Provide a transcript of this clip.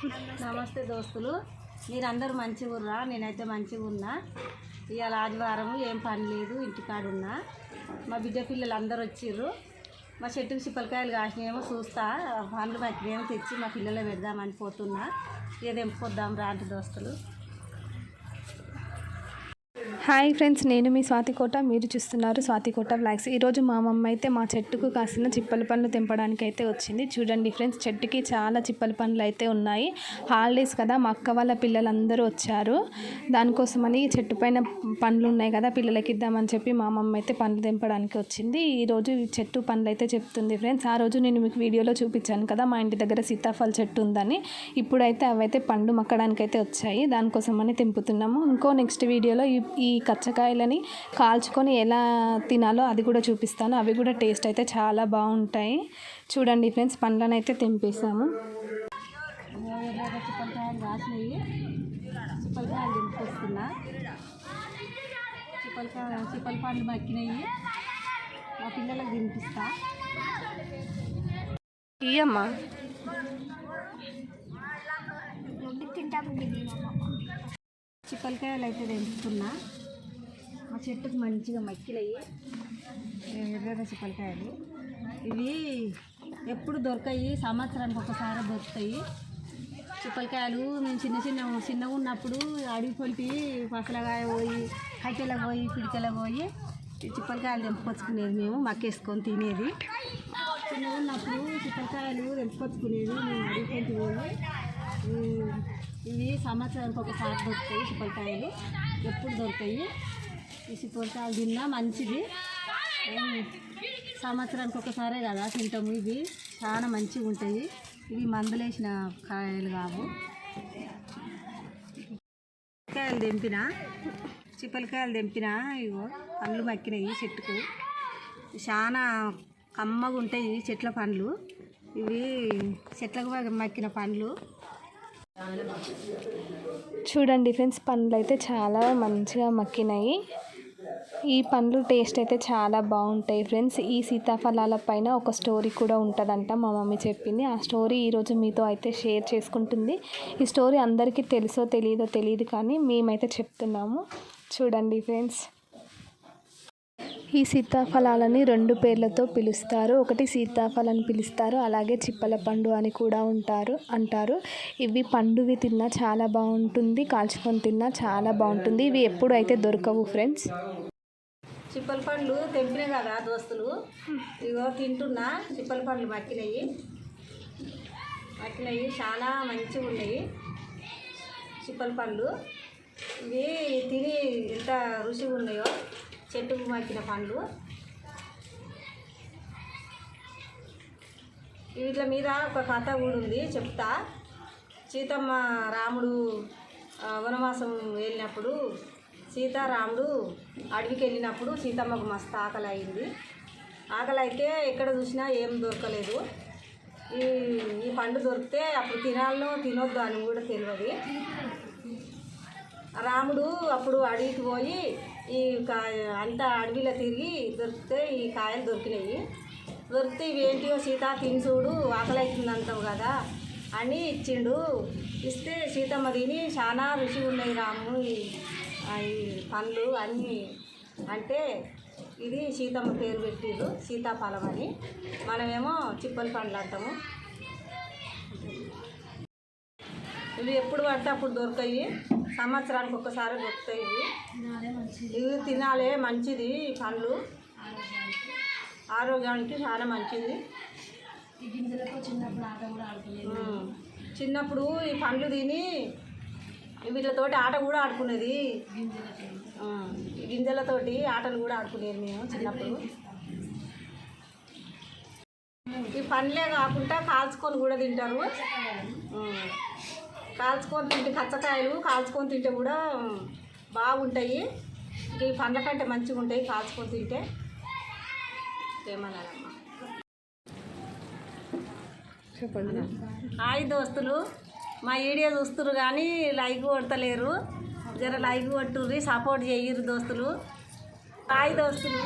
నమస్తే దోస్తులు, మీరందరూ మంచిగా ఉర్రా? నేనైతే మంచిగా ఉన్నా. ఇవాళ ఆదివారం, ఏం పని లేదు, ఇంటికాడున్నా. మా బిడ్డ పిల్లలు అందరూ వచ్చిర్రు. మా చెట్టుకు చిప్పలకాయలు కాసినాయేమో చూస్తా, పండ్లు పట్టినేమో తెచ్చి మా పిల్లలు పెడదామని పోతున్నా. ఇక తెంపుకొద్దాం రాంటి దోస్తులు. హాయ్ ఫ్రెండ్స్, నేను మీ స్వాతికోట, మీరు చూస్తున్నారు స్వాతికోట వ్లాగ్స్. ఈరోజు మా మమ్మ అయితే మా చెట్టుకు కాసిన చిప్పల పండ్లు తెంపడానికి అయితే వచ్చింది. చూడండి ఫ్రెండ్స్, చెట్టుకి చాలా చిప్పల పండ్లు అయితే ఉన్నాయి. హాలిడేస్ కదా, మా అక్క వాళ్ళ పిల్లలందరూ వచ్చారు. దానికోసమని చెట్టు పైన పండ్లు ఉన్నాయి కదా, పిల్లలకి ఇద్దామని చెప్పి మా మమ్మ అయితే పండ్లు తెంపడానికి వచ్చింది. ఈరోజు చెట్టు పండ్లు అయితే చెప్తుంది ఫ్రెండ్స్. ఆ రోజు నేను మీకు వీడియోలో చూపించాను కదా, మా ఇంటి దగ్గర సీతాఫల చెట్టు ఉందని. ఇప్పుడైతే అవైతే పండు మక్కడానికి అయితే వచ్చాయి, దానికోసమని తెంపుతున్నాము. ఇంకో నెక్స్ట్ వీడియోలో ఈ కచ్చకాయలని కాల్చుకొని ఎలా తినాలో అది కూడా చూపిస్తాను. అవి కూడా టేస్ట్ అయితే చాలా బాగుంటాయి. చూడండి ఫ్రెండ్స్, పండ్లను అయితే తెంపేసాము. చిప్పలకాయలు రాసినాయి, చిప్పలకాయలు తెంపుకొస్తున్నా. చిప్పల పండ్లు మక్కినాయి, మా పిల్లలకు తినిపిస్తా. ఇయ్యమ్మా, చిప్పలకాయలు అయితే తెంపుతున్నా. మా చెట్టుకు మంచిగా మక్కిలయ్యి ఎర్ర చిప్పలకాయలు. ఇవి ఎప్పుడు దొరకాయి, సంవత్సరానికి ఒకసారి దొరుకుతాయి చిప్పలకాయలు. మేము చిన్నగా ఉన్నప్పుడు అడవి పొంటి పసలకాయ పోయి, కట్టెలకు పోయి, పిడికెలకు పోయి చిప్పలకాయలు తెంపుకొచ్చుకునేది. మేము మక్కేసుకొని తినేది. చిన్నగా ఉన్నప్పుడు చిప్పలకాయలు తెంపుకొచ్చుకునేది మేము అడవి పొంటి పోయి. ఇవి సంవత్సరానికి ఒకసారి దొరుకుతాయి చిప్పలకాయలు, ఎప్పుడు దొరుకుతాయి. ఈ చిప్పలకాయలు తిన్నా మంచిది, సంవత్సరానికి ఒకసారే కదా తింటాము. ఇవి చాలా మంచిగా ఉంటాయి. ఇవి మందులేసిన కాయలు కావు. చిప్పలకాయలు తెంపినా ఇగో పండ్లు మక్కినాయి చెట్టుకు. చాలా కమ్మగా ఉంటాయి చెట్ల పండ్లు. ఇవి చెట్లకు మక్కిన పండ్లు. చూడండి ఫ్రెండ్స్, పండ్లు అయితే చాలా మంచిగా మక్కినాయి. ఈ పండ్లు టేస్ట్ అయితే చాలా బాగుంటాయి ఫ్రెండ్స్. ఈ సీతాఫలాల పైన ఒక స్టోరీ కూడా ఉంటుందంట, మా మమ్మీ చెప్పింది. ఆ స్టోరీ ఈరోజు మీతో అయితే షేర్ చేసుకుంటుంది. ఈ స్టోరీ అందరికీ తెలుసో తెలియదు కానీ మేమైతే చెప్తున్నాము. చూడండి ఫ్రెండ్స్, ఈ సీతాఫలాలని 2 పేర్లతో పిలుస్తారు. ఒకటి సీతాఫలం పిలుస్తారు, అలాగే చిప్పల పండు అని కూడా అంటారు. ఇవి పండువి తిన్నా చాలా బాగుంటుంది, కాల్చుకొని తిన్నా చాలా బాగుంటుంది. ఇవి ఎప్పుడు అయితే దొరకవు ఫ్రెండ్స్. చిప్పల పండ్లు తెంపినాయి కదా దోస్తులు, ఇగో తింటున్నా. చిప్పల పండ్లు మక్కినాయి చాలా మంచిగా ఉన్నాయి చిప్పల పండ్లు. ఇవి తిని ఎంత రుచిగా ఉన్నాయో, చెట్టుకు మక్కిన పండ్లు. వీటి మీద ఒక కథ కూడా ఉంది, చెప్తా. సీతమ్మ రాముడు వనవాసం వెళ్ళినప్పుడు, సీతారాముడు అడవికి వెళ్ళినప్పుడు సీతమ్మకు మస్తు ఆకలి అయింది. ఆకలి అయితే ఎక్కడ చూసినా ఏం దొరకలేదు. ఈ పండు దొరికితే అప్పుడు తినాలో తినొద్దు అని కూడా తెలియదు. రాముడు అప్పుడు అడవికి పోయి అంతా అడవిలో తిరిగి దొరికితే ఈ కాయలు దొరికినాయి. దొరికితే ఇవేంటియో సీత తిని చూడు, ఆకలి అవుతుంది అంటావు కదా అని ఇచ్చిండు. ఇస్తే సీతమ్మ తిని చాలా రుచిగా ఉన్నాయి రాము ఈ పండ్లు అన్నీ అంటే, ఇది సీతమ్మ పేరు పెట్టిండు సీతాఫలం అని. మనమేమో చిప్పల పండ్లు అంటాము. ఇవి ఎప్పుడు పడితే అప్పుడు దొరకాయి, సంవత్సరానికి ఒక్కసారి దొరుకుతాయి. ఇవి తినాలే, మంచిది. ఈ పండ్లు ఆరోగ్యానికి చాలా మంచిది. చిన్నప్పుడు ఈ పండ్లు తిని వీళ్ళతోటి ఆట కూడా ఆడుకునేది. గింజలతోటి ఆటలు కూడా ఆడుకునేది మేము చిన్నప్పుడు. ఈ పండ్లే కాకుండా కాల్చుకొని కూడా తింటారు. కాల్చుకొని తింటే కచ్చకాయలు కాల్చుకొని తింటే కూడా బాగుంటాయి. ఈ పండ్ల కంటే మంచిగా ఉంటాయి కాల్చుకొని తింటే. ఏమన్నారమ్మా? చెప్పండి. హాయ్ దోస్తులు, మా వీడియో చూస్తున్నారు కానీ లైక్ కొడతలేరు. జర లైక్ కొట్టుర్రి, సపోర్ట్ చేయరు దోస్తులు. హాయ్ దోస్తులు.